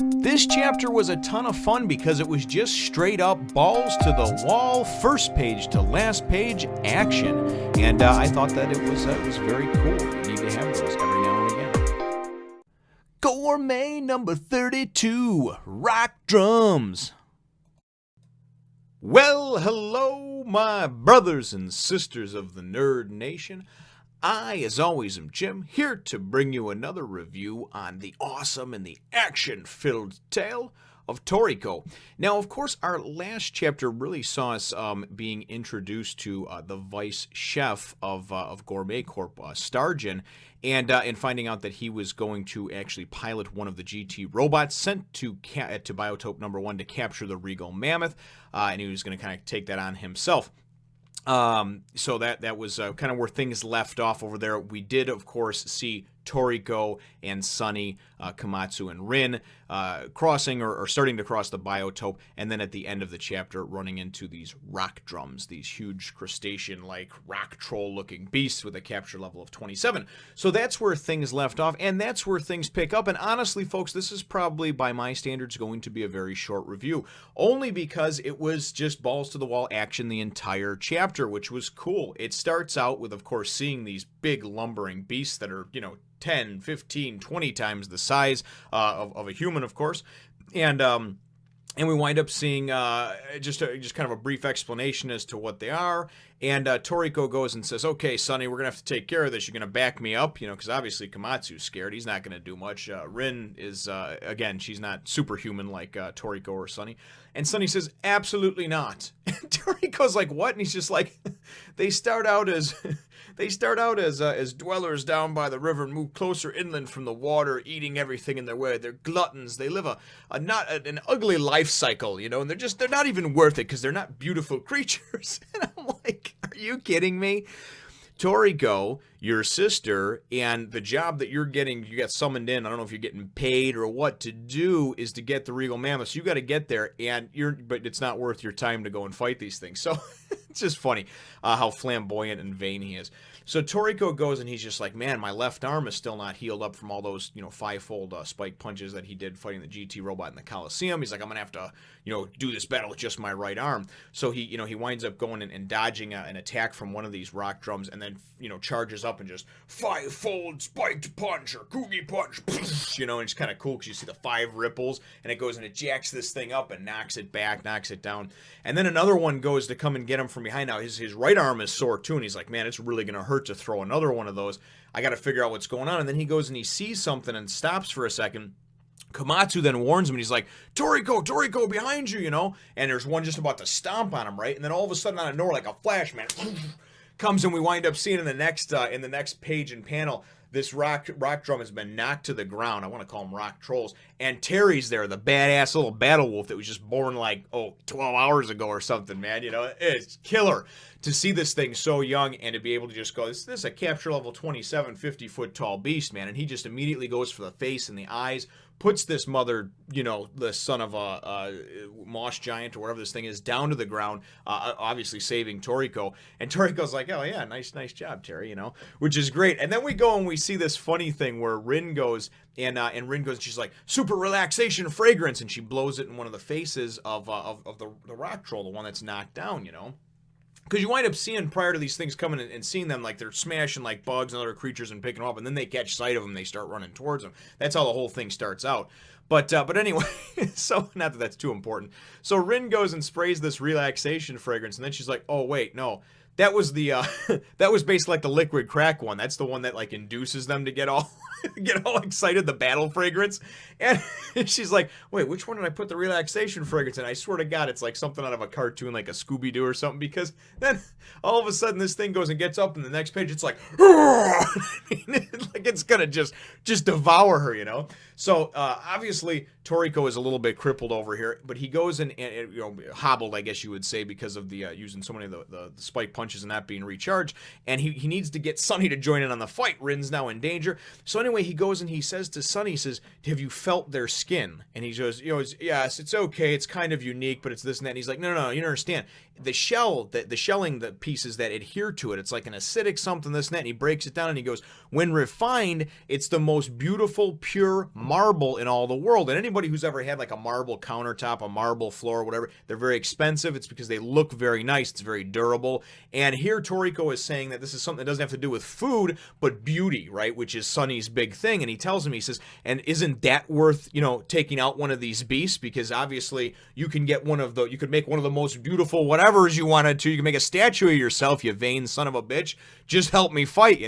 This chapter was a ton of fun because it was just straight up balls to the wall, first page to last page action. And I thought that it was very cool. You need to have those every now and again. Gourmet number 32, Rock Drums. Well, hello, my brothers and sisters of the Nerd Nation. I, as always, am Jim, here to bring you another review on the awesome and the action-filled tale of Toriko. Now, of course, our last chapter really saw us being introduced to the vice chef of Gourmet Corp, Starjan, and finding out that he was going to actually pilot one of the GT robots sent to Biotope number 1 to capture the Regal Mammoth, and he was going to kind of take that on himself. So that was kind of where things left off over there. We did, of course, see Toriko and Sunny, Komatsu and Rin crossing or starting to cross the biotope, and then at the end of the chapter running into these rock drums, these huge crustacean-like rock troll-looking beasts with a capture level of 27. So that's where things left off, and that's where things pick up. And honestly, folks, this is probably, by my standards, going to be a very short review, only because it was just balls-to-the-wall action the entire chapter, which was cool. It starts out with, of course, seeing these big lumbering beasts that are, 10, 15, 20 times the size of a human, of course. And we wind up seeing just kind of a brief explanation as to what they are. And Toriko goes and says, okay, Sonny, we're going to have to take care of this. You're going to back me up, because obviously Komatsu's scared. He's not going to do much. Rin is, again, she's not superhuman like Toriko or Sonny. And Sonny says, absolutely not. And Toriko's like, what? And he's just like, they start out as dwellers down by the river and move closer inland from the water, eating everything in their way. They're gluttons. They live an ugly life cycle, and they're not even worth it because they're not beautiful creatures. And I'm like, are you kidding me? Toriko, your sister, and the job that you're getting, you got summoned in, I don't know if you're getting paid or what to do, is to get the Regal Mammoth. So you got to get there, but it's not worth your time to go and fight these things. So it's just funny how flamboyant and vain he is. So Toriko goes and he's just like, man, my left arm is still not healed up from all those, five-fold spike punches that he did fighting the GT robot in the Coliseum. He's like, I'm going to have to, do this battle with just my right arm. So he winds up going and dodging an attack from one of these rock drums and then, charges up and just five-fold spiked punch or Kugi punch, and it's kind of cool because you see the 5 ripples and it goes and it jacks this thing up and knocks it back, knocks it down. And then another one goes to come and get him from behind. Now his right arm is sore too, and he's like, man, it's really going to hurt to throw another one of those. I got to figure out what's going on. And then he goes and he sees something and stops for a second. Komatsu then warns him, and he's like, Toriko, behind you, And there's one just about to stomp on him, right? And then all of a sudden out of nowhere, like a flash, man, comes, and we wind up seeing in the next page and panel, this rock drum has been knocked to the ground. I want to call them rock trolls. And Terry's there, the badass little battle wolf that was just born 12 hours ago or something, man. It's killer to see this thing so young and to be able to just go, this is a capture level 27, 50-foot tall beast, man. And he just immediately goes for the face and the eyes, puts this mother, the son of a moss giant or whatever this thing is, down to the ground, obviously saving Toriko. And Toriko's like, oh yeah, nice job, Terry, which is great. And then we go and we see this funny thing where Rin goes and she's like, super relaxation fragrance, and she blows it in one of the faces of the rock troll, the one that's knocked down, Because you wind up seeing, prior to these things coming and seeing them, like they're smashing like bugs and other creatures and picking them up, and then they catch sight of them, they start running towards them. That's how the whole thing starts out. But anyway, so not that that's too important. So Rin goes and sprays this relaxation fragrance, and then she's like, oh wait, no. That was the that was basically like the liquid crack one. That's the one that like induces them to get all excited, the battle fragrance. And she's like, wait, which one did I put the relaxation fragrance in? I swear to God, it's like something out of a cartoon, like a Scooby-Doo or something, because then all of a sudden this thing goes and gets up, and the next page it's like, like it's gonna just devour her, So obviously Toriko is a little bit crippled over here, but he goes and hobbled, I guess you would say, because of the using so many of the spike punches punches and not being recharged, and he needs to get Sunny to join in on the fight. Rin's now in danger. So anyway, he goes and he says to Sunny, he says, have you felt their skin? And he goes, yes, it's okay, it's kind of unique, but it's this and that. And he's like, no, you don't understand. The shelling, the pieces that adhere to it, it's like an acidic something, this and that. And he breaks it down and he goes, when refined, it's the most beautiful, pure marble in all the world. And anybody who's ever had like a marble countertop, a marble floor, whatever, they're very expensive. It's because they look very nice. It's very durable. And here Toriko is saying that this is something that doesn't have to do with food, but beauty, right? Which is Sunny's big thing. And he tells him, he says, and isn't that worth, taking out one of these beasts? Because obviously you can get you could make one of the most beautiful whatever's you wanted to. You can make a statue of yourself, you vain son of a bitch. Just help me fight,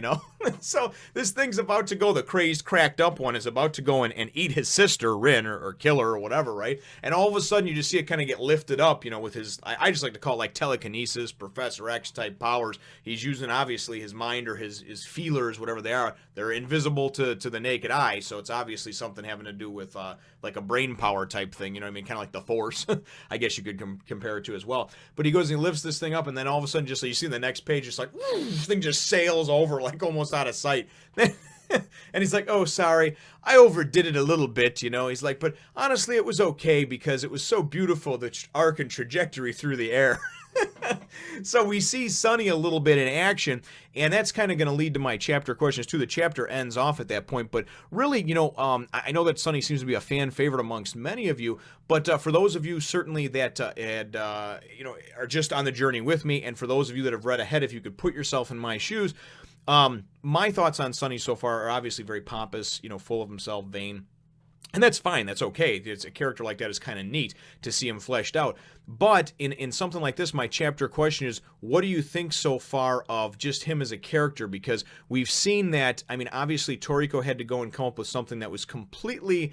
So this thing's about to go, the crazed, cracked up one is about to go and eat his sister, Rin, or kill her, or whatever, right? And all of a sudden you just see it kind of get lifted up, with his, I just like to call it like telekinesis, Professor X type powers. He's using obviously his mind or his feelers, whatever they are. They're invisible to the naked eye, so it's obviously something having to do with like a brain power type thing, kind of like the Force, I guess you could compare it to as well. But he goes and he lifts this thing up, and then all of a sudden, just so you see the next page, it's like, this thing just sails over, like almost out of sight. And he's like, oh, sorry, I overdid it a little bit, He's like, but honestly, it was okay because it was so beautiful, the arc and trajectory through the air. So we see Sunny a little bit in action, and that's kind of going to lead to my chapter questions too. The chapter ends off at that point, but really, I know that Sunny seems to be a fan favorite amongst many of you, but for those of you certainly that are just on the journey with me, and for those of you that have read ahead, if you could put yourself in my shoes, my thoughts on Sunny so far are obviously very pompous, full of himself, vain. And that's fine. That's okay. It's a character like that is kind of neat to see him fleshed out. But in something like this, my chapter question is, what do you think so far of just him as a character? Because we've seen that, obviously Toriko had to go and come up with something that was completely...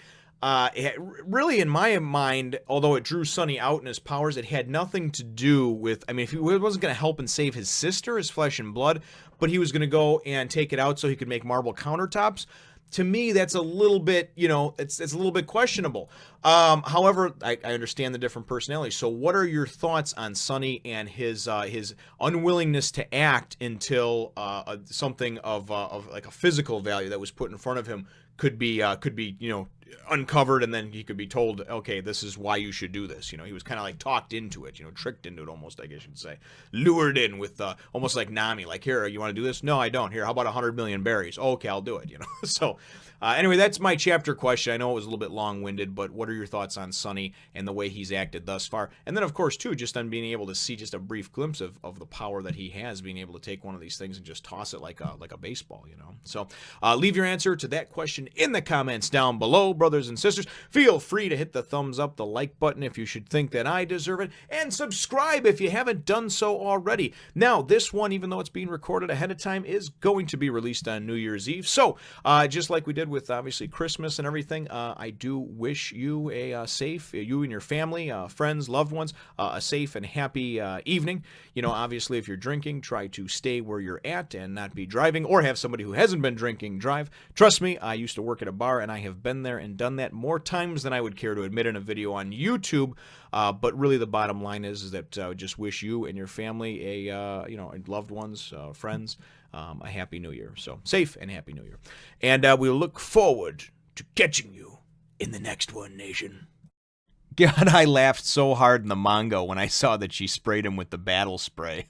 really, in my mind, although it drew Sunny out in his powers, it had nothing to do with, if he wasn't going to help and save his sister, his flesh and blood, but he was going to go and take it out so he could make marble countertops. To me, that's a little bit, it's a little bit questionable. However, I understand the different personalities. So what are your thoughts on Sunny and his unwillingness to act until something of like a physical value that was put in front of him could be uncovered, and then he could be told, okay, this is why you should do this. He was kind of like talked into it, tricked into it almost, I guess you'd say. Lured in with almost like Nami, like, here, you want to do this? No, I don't. Here, how about 100 million berries? Okay, I'll do it, So anyway, that's my chapter question. I know it was a little bit long-winded, but what are your thoughts on Sunny and the way he's acted thus far? And then, of course, too, just on being able to see just a brief glimpse of the power that he has, being able to take one of these things and just toss it like a baseball, So leave your answer to that question in the comments down below, brothers and sisters. Feel free to hit the thumbs up, the like button if you should think that I deserve it, and subscribe if you haven't done so already. Now, this one, even though it's being recorded ahead of time, is going to be released on New Year's Eve. So, just like we did with obviously Christmas and everything, I do wish you a safe, you and your family, friends, loved ones, a safe and happy evening. Obviously, if you're drinking, try to stay where you're at and not be driving, or have somebody who hasn't been drinking drive. Trust me, I used to work at a bar, and I have been there and done that more times than I would care to admit in a video on YouTube. But really, the bottom line is that I just wish you and your family, loved ones, friends, a happy New Year. So safe and happy New Year, and we'll look forward to catching you in the next one, nation. God, I laughed so hard in the manga when I saw that she sprayed him with the battle spray.